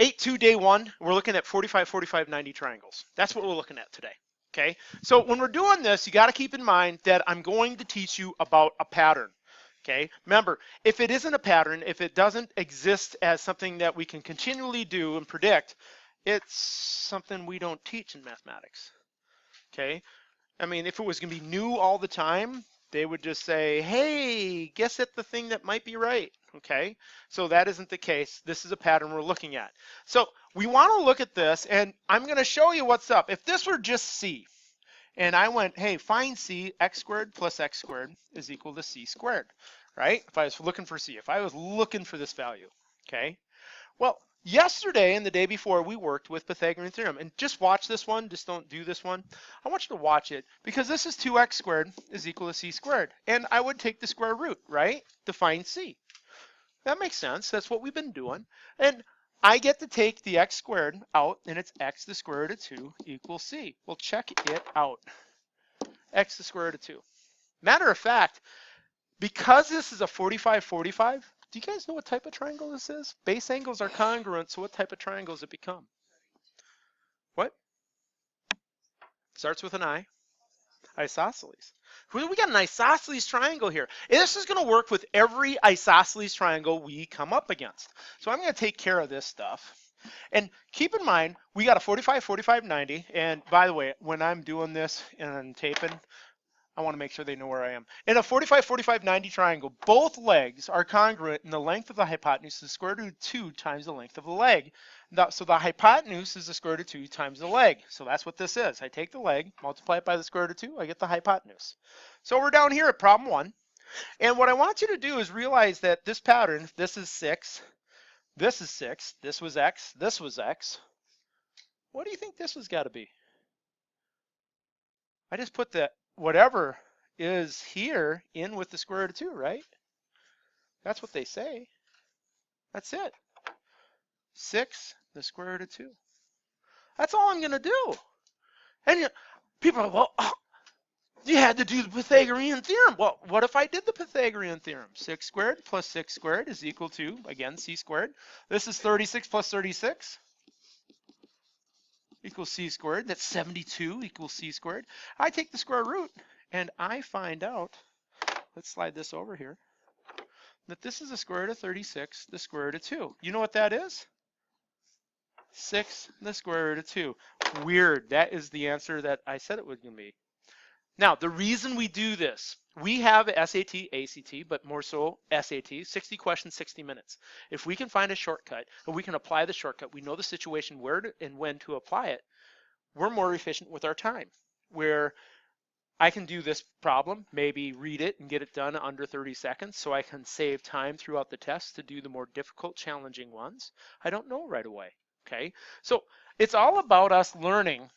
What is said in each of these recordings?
8-2 day one, we're looking at 45, 45, 90 triangles. That's what we're looking at today. Okay, so when we're doing this, you got to keep in mind that I'm going to teach you about a pattern. Okay, remember, if it isn't a pattern, if it doesn't exist as something that we can continually do and predict, it's something we don't teach in mathematics. Okay, I mean, if it was going to be new all the time, they would just say, hey, guess at the thing that might be right. Okay, so that isn't the case. This is a pattern we're looking at. So we want to look at this, and I'm going to show you what's up. If this were just C, and I went, hey, find C, x squared plus x squared is equal to C squared, right? If I was looking for C, if I was looking for this value, okay? Well, yesterday and the day before, we worked with Pythagorean theorem. And just watch this one, just don't do this one. I want you to watch it because this is 2x squared is equal to c squared. And I would take the square root, right, to find c. That makes sense. That's what we've been doing. And I get to take the x squared out, and it's x to the square root of 2 equals c. Well, check it out. X to the square root of 2. Matter of fact, because this is a 45-45, do you guys know what type of triangle this is? Base angles are congruent, so what type of triangle does it become? What? Starts with an I. Isosceles. We got an isosceles triangle here. And this is going to work with every isosceles triangle we come up against. So I'm going to take care of this stuff. And keep in mind, we got a 45, 45, 90. And by the way, when I'm doing this and I'm taping, I want to make sure they know where I am. In a 45, 45, 90 triangle, both legs are congruent in the length of the hypotenuse is the square root of 2 times the length of the leg. So the hypotenuse is the square root of 2 times the leg. So that's what this is. I take the leg, multiply it by the square root of 2, I get the hypotenuse. So we're down here at problem 1. And what I want you to do is realize that this pattern, this is 6, this is 6, this was x, this was x. What do you think this has got to be? I just put the whatever is here in with the square root of 2, right? That's what they say. That's it. 6, the square root of 2. That's all I'm going to do. And people are, well, oh, you had to do the Pythagorean theorem. Well, what if I did the Pythagorean theorem? 6 squared plus 6 squared is equal to, again, c squared. This is 36 plus 36 equals c squared. That's 72 equals c squared. I take the square root, and I find out, let's slide this over here, that this is the square root of 36, the square root of 2. You know what that is? 6, the square root of 2. Weird. That is the answer that I said it was going to be. Now, the reason we do this, we have SAT, ACT, but more so SAT, 60 questions, 60 minutes. If we can find a shortcut and we can apply the shortcut, we know the situation where to, and when to apply it, we're more efficient with our time. Where I can do this problem, maybe read it and get it done under 30 seconds so I can save time throughout the test to do the more difficult, challenging ones. I don't know right away, okay? So it's all about us learning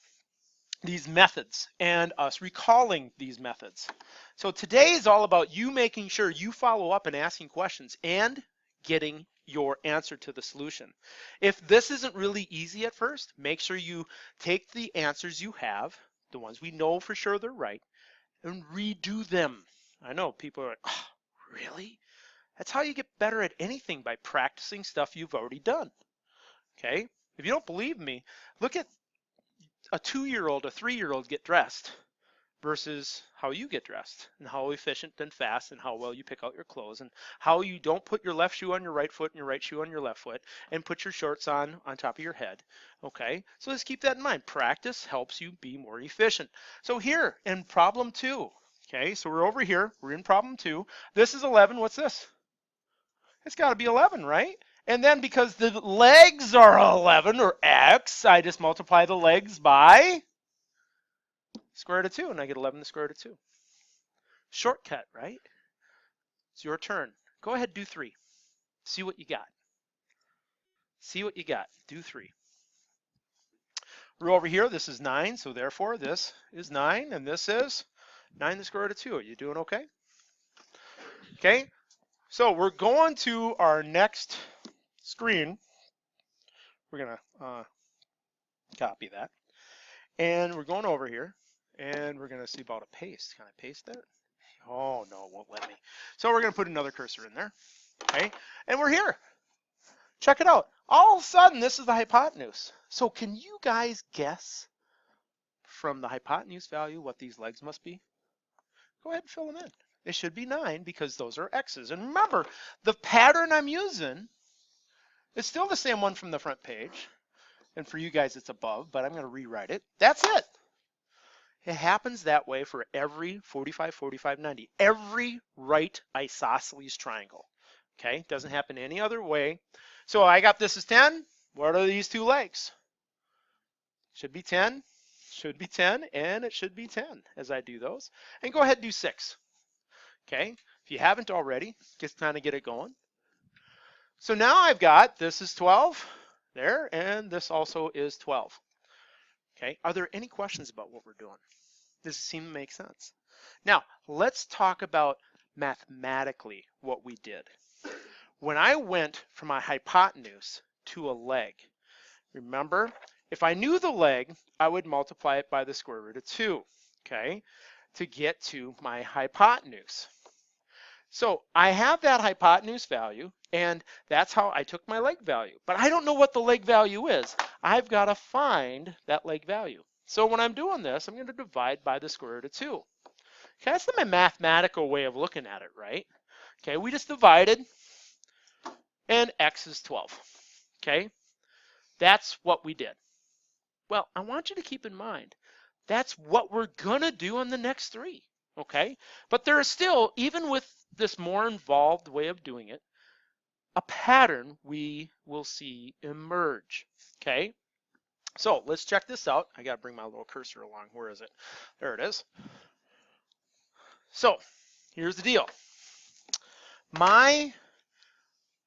these methods and us recalling these methods. So today is all about you making sure you follow up and asking questions and getting your answer to the solution. If this isn't really easy at first, make sure you take the answers you have, the ones we know for sure they're right, and redo them. I know people are like, oh, really? That's how you get better at anything, by practicing stuff you've already done. Okay? If you don't believe me, look at a 2-year-old, a 3-year-old get dressed versus how you get dressed, and how efficient and fast and how well you pick out your clothes, and how you don't put your left shoe on your right foot and your right shoe on your left foot and put your shorts on top of your head. Okay, so just keep that in mind. Practice helps you be more efficient. So here in problem 2, okay, so we're over here, we're in problem 2. This is 11. What's this? It's got to be 11, right? And then because the legs are 11, or x, I just multiply the legs by square root of 2, and I get 11 the square root of 2. Shortcut, right? It's your turn. Go ahead, do 3. See what you got. See what you got. Do 3. We're over here. This is 9, so therefore this is 9, and this is 9 the square root of 2. Are you doing okay? Okay, so we're going to our next screen. We're going to copy that. And we're going over here, and we're going to see about a paste. Can I paste that? Oh, no, it won't let me. So we're going to put another cursor in there, okay? And we're here. check it out. All of a sudden, this is the hypotenuse. So can you guys guess from the hypotenuse value what these legs must be? Go ahead and fill them in. It should be 9 because those are x's. And remember, the pattern I'm using is still the same one from the front page. And for you guys, it's above, but I'm going to rewrite it. That's it. It happens that way for every 45, 45, 90. Every right isosceles triangle. Okay, doesn't happen any other way. So I got this as 10. What are these two legs? Should be 10, should be 10, and it should be 10 as I do those. And go ahead and do 6. Okay, if you haven't already, just kind of get it going. So now I've got, this is 12 there, and this also is 12. Okay, are there any questions about what we're doing? Does it seem to make sense? Now, let's talk about mathematically what we did. When I went from my hypotenuse to a leg, remember, if I knew the leg, I would multiply it by the square root of 2, okay, to get to my hypotenuse. So I have that hypotenuse value, and that's how I took my leg value. But I don't know what the leg value is. I've got to find that leg value. So when I'm doing this, I'm going to divide by the square root of 2. Okay, that's my mathematical way of looking at it, right? Okay, we just divided, and x is 12. Okay, that's what we did. Well, I want you to keep in mind, that's what we're going to do on the next 3. Okay, but there is still, even with this more involved way of doing it, a pattern we will see emerge. Okay, so let's check this out. I got to bring my little cursor along. Where is it? There it is. So here's the deal. My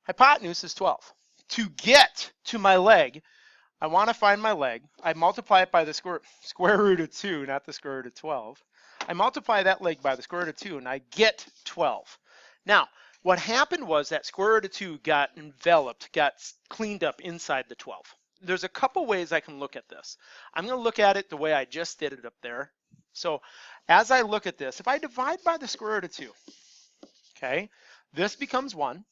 hypotenuse is 12. To get to my leg, I want to find my leg. I multiply it by the square root of 2, not the square root of 12. I multiply that leg by the square root of 2, and I get 12. Now, what happened was that square root of 2 got enveloped, got cleaned up inside the 12. There's a couple ways I can look at this. I'm going to look at it the way I just did it up there. So as I look at this, if I divide by the square root of 2, okay, this becomes 1.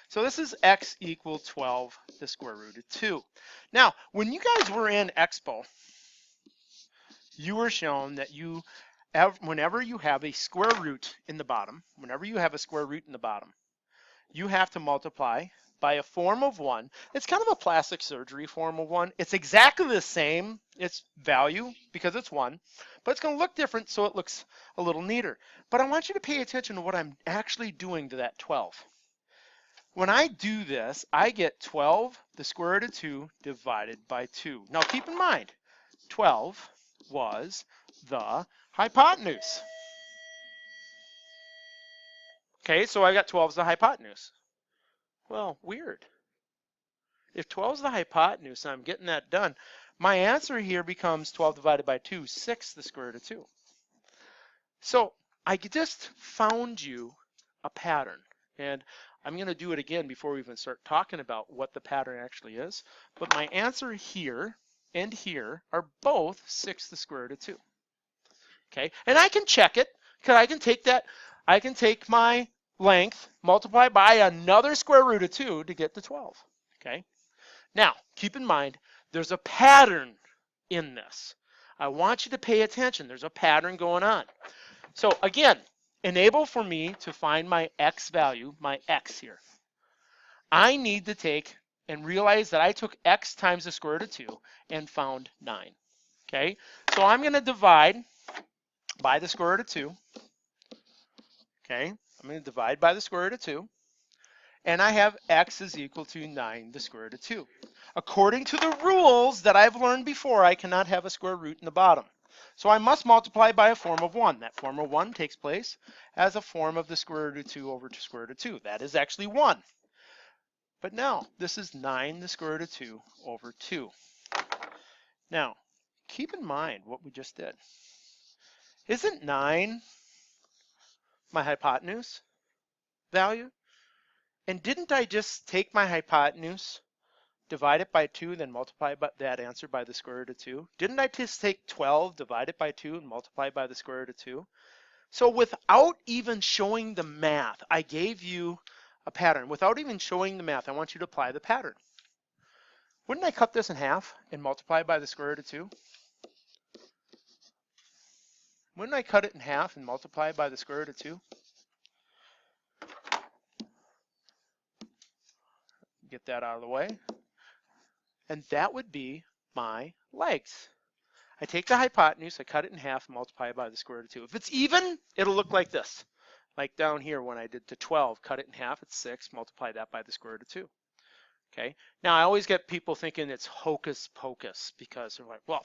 So this is x equal 12, the square root of 2. Now, when you guys were in Expo, you were shown that whenever you have a square root in the bottom, you have to multiply by a form of 1. It's kind of a plastic surgery form of 1. It's exactly the same, its value, because it's 1, but it's going to look different, so it looks a little neater. But I want you to pay attention to what I'm actually doing to that 12. When I do this, I get 12, the square root of 2, divided by 2. Now keep in mind, 12 was the hypotenuse. Okay, so I got 12 as the hypotenuse. Well, weird. If 12 is the hypotenuse and I'm getting that done, my answer here becomes 12 divided by 2, 6, the square root of 2. So I just found you a pattern. And I'm going to do it again before we even start talking about what the pattern actually is. But my answer here and here are both 6 the square root of 2. Okay, and I can check it because I can take my length, multiply by another square root of 2 to get to 12. Okay, now keep in mind there's a pattern in this. I want you to pay attention. There's a pattern going on. So again, enable for me to find my x value, my x here. I need to take and realize that I took x times the square root of 2 and found 9. Okay, so I'm going to divide by the square root of 2. Okay, I'm going to divide by the square root of 2. And I have x is equal to 9, the square root of 2. According to the rules that I've learned before, I cannot have a square root in the bottom. So I must multiply by a form of 1. That form of 1 takes place as a form of the square root of 2 over to square root of 2. That is actually 1. But now, this is 9 the square root of 2 over 2. Now, keep in mind what we just did. Isn't 9 my hypotenuse value? And didn't I just take my hypotenuse, divide it by 2, then multiply that answer by the square root of 2? Didn't I just take 12, divide it by 2, and multiply by the square root of 2? So without even showing the math, I gave you a pattern. Without even showing the math, I want you to apply the pattern. Wouldn't I cut this in half and multiply by the square root of 2? Wouldn't I cut it in half and multiply by the square root of 2? Get that out of the way. And that would be my legs. I take the hypotenuse, I cut it in half, and multiply it by the square root of 2. If it's even, it'll look like this. Like down here when I did to 12, cut it in half, it's 6, multiply that by the square root of 2. Okay, now I always get people thinking it's hocus pocus because they're like, well,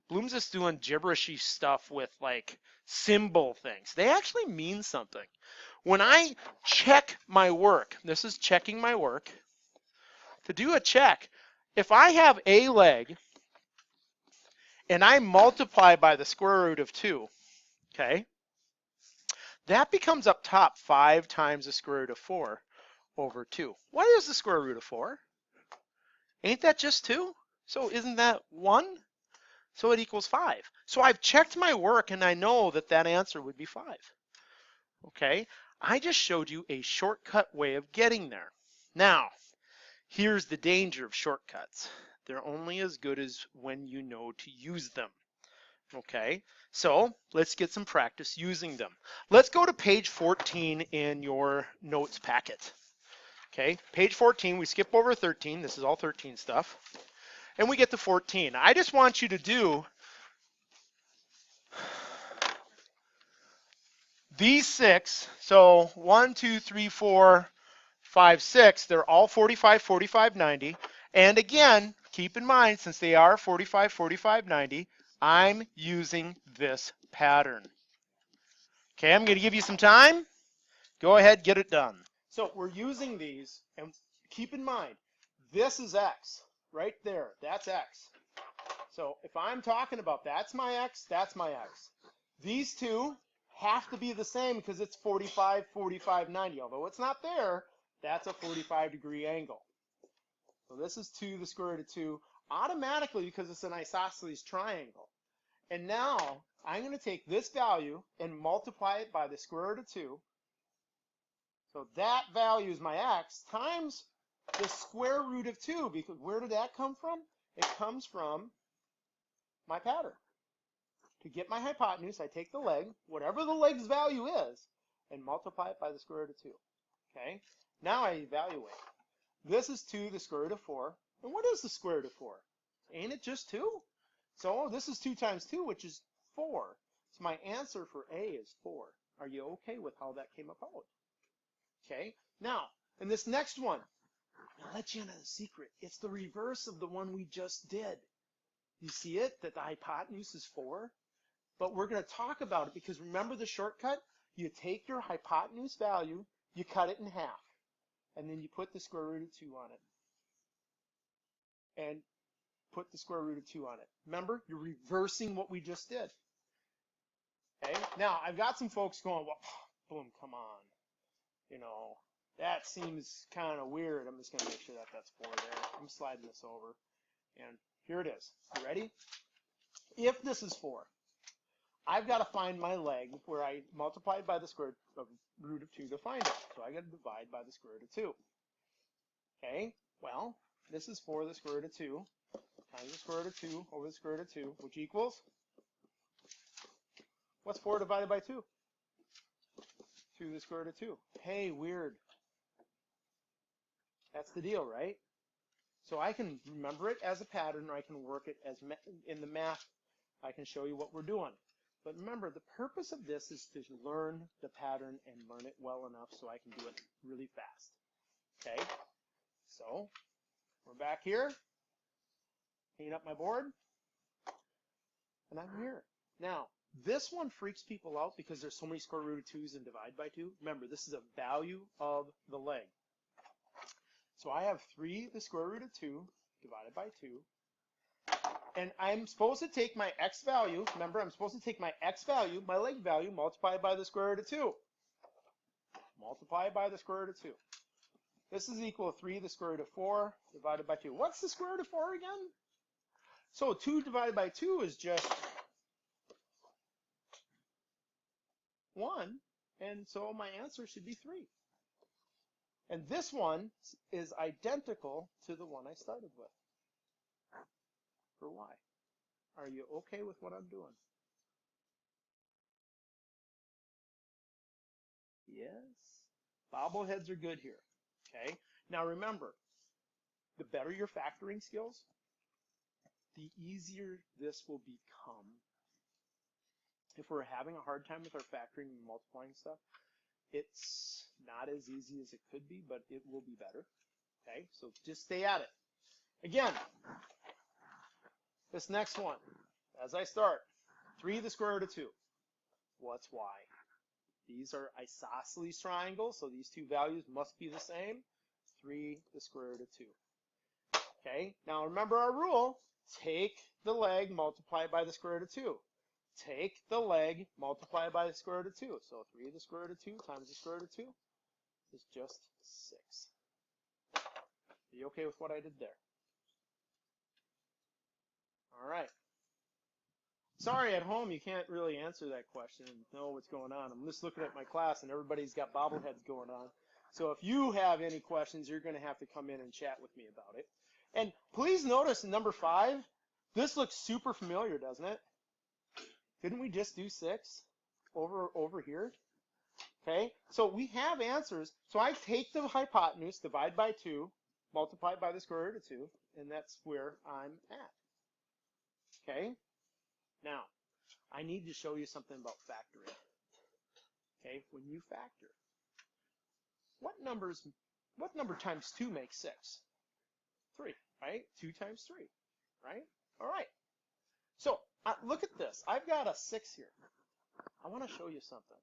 Bloom's just doing gibberishy stuff with like symbol things. They actually mean something. When I check my work, this is checking my work. To do a check, if I have a leg and I multiply by the square root of 2, okay, that becomes up top 5 times the square root of 4 over 2. What is the square root of 4? Ain't that just 2? So isn't that 1? So it equals 5. So I've checked my work and I know that that answer would be 5. Okay, I just showed you a shortcut way of getting there. Now, here's the danger of shortcuts. They're only as good as when you know to use them. Okay, so let's get some practice using them. Let's go to page 14 in your notes packet. Okay, page 14, we skip over 13. This is all 13 stuff. And we get to 14. I just want you to do these 6. So 1, 2, 3, 4, 5, 6. They're all 45, 45, 90. And again, keep in mind, since they are 45, 45, 90, I'm using this pattern. Okay, I'm going to give you some time. Go ahead, get it done. So we're using these, and keep in mind, this is X right there. That's X. So if I'm talking about that's my X, that's my X. These two have to be the same because it's 45, 45, 90. Although it's not there, that's a 45-degree angle. So this is 2 to the square root of 2 automatically because it's an isosceles triangle. And now I'm going to take this value and multiply it by the square root of 2. So that value is my X times the square root of 2, because where did that come from? It comes from my pattern. To get my hypotenuse, I take the leg, whatever the leg's value is, and multiply it by the square root of 2. Okay? Now I evaluate. This is 2 to the square root of 4. And what is the square root of 4? Ain't it just 2? So this is 2 times 2, which is 4. So my answer for A is 4. Are you okay with how that came about? Okay, now, in this next one, I'll let you in on a secret. It's the reverse of the one we just did. You see it, that the hypotenuse is 4? But we're going to talk about it because remember the shortcut? You take your hypotenuse value, you cut it in half, and then you put the square root of 2 on it. And put the square root of 2 on it. Remember, you're reversing what we just did. Okay, now I've got some folks going, well, boom, come on. You know, that seems kind of weird. I'm just going to make sure that that's 4 there. I'm sliding this over. And here it is. You ready? If this is 4, I've got to find my leg where I multiplied by the square root of 2 to find it. So I got to divide by the square root of 2. Okay, well, this is 4 to the square root of 2 times the square root of 2 over the square root of 2, which equals, what's 4 divided by 2? 2 to the square root of 2. Hey, weird. That's the deal, right? So I can remember it as a pattern, or I can work it as in the math. I can show you what we're doing. But remember, the purpose of this is to learn the pattern and learn it well enough so I can do it really fast. Okay? So we're back here. Clean up my board. And I'm here. Now, this one freaks people out because there's so many square root of 2's and divide by 2. Remember, this is a value of the leg. So I have 3 to the square root of 2 divided by 2. And I'm supposed to take my x value. Remember, I'm supposed to take my x value, my leg value, multiply it by the square root of 2. Multiply it by the square root of 2. This is equal to 3 to the square root of 4 divided by 2. What's the square root of 4 again? So 2 divided by 2 is just 1, and so my answer should be 3. And this one is identical to the one I started with. For y. Are you okay with what I'm doing? Yes. Bobbleheads are good here. Okay. Now remember, the better your factoring skills, the easier this will become. If we're having a hard time with our factoring and multiplying stuff, it's not as easy as it could be, but it will be better. Okay, so just stay at it. Again, this next one, as I start, 3 to the square root of 2. What's y? These are isosceles triangles, so these two values must be the same. 3 to the square root of 2. Okay, now remember our rule. Take the leg, multiply by the square root of 2. Take the leg, multiply by the square root of 2. So 3 to the square root of 2 times the square root of 2 is just 6. Are you okay with what I did there? All right. Sorry, at home you can't really answer that question and know what's going on. I'm just looking at my class and everybody's got bobbleheads going on. So if you have any questions, you're going to have to come in and chat with me about it. And please notice in number 5, this looks super familiar, doesn't it? Didn't we just do 6 over here? Okay, so we have answers. So I take the hypotenuse, divide by 2, multiply by the square root of 2, and that's where I'm at. Okay, now I need to show you something about factoring. Okay, when you factor, what number times 2 makes 6? 3, right? 2 times 3, right? All right. So look at this. I've got a 6 here. I want to show you something.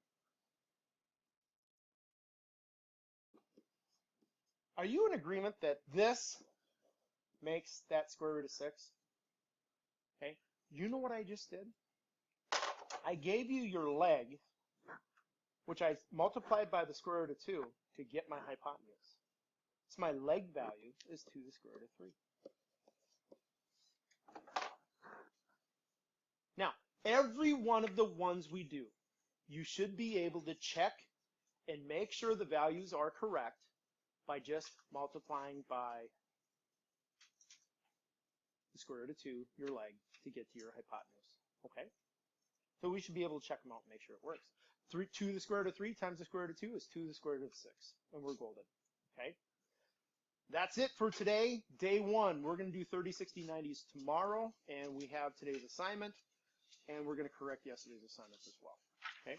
Are you in agreement that this makes that square root of 6? Okay. You know what I just did? I gave you your leg, which I multiplied by the square root of 2 to get my hypotenuse. So my leg value is 2 to the square root of 3. Now, every one of the ones we do, you should be able to check and make sure the values are correct by just multiplying by the square root of 2, your leg, to get to your hypotenuse. Okay? So we should be able to check them out and make sure it works. 2 to the square root of 3 times the square root of 2 is 2 to the square root of 6. And we're golden. Okay? That's it for today, day 1. We're going to do 30, 60, 90s tomorrow, and we have today's assignment, and we're going to correct yesterday's assignments as well. Okay?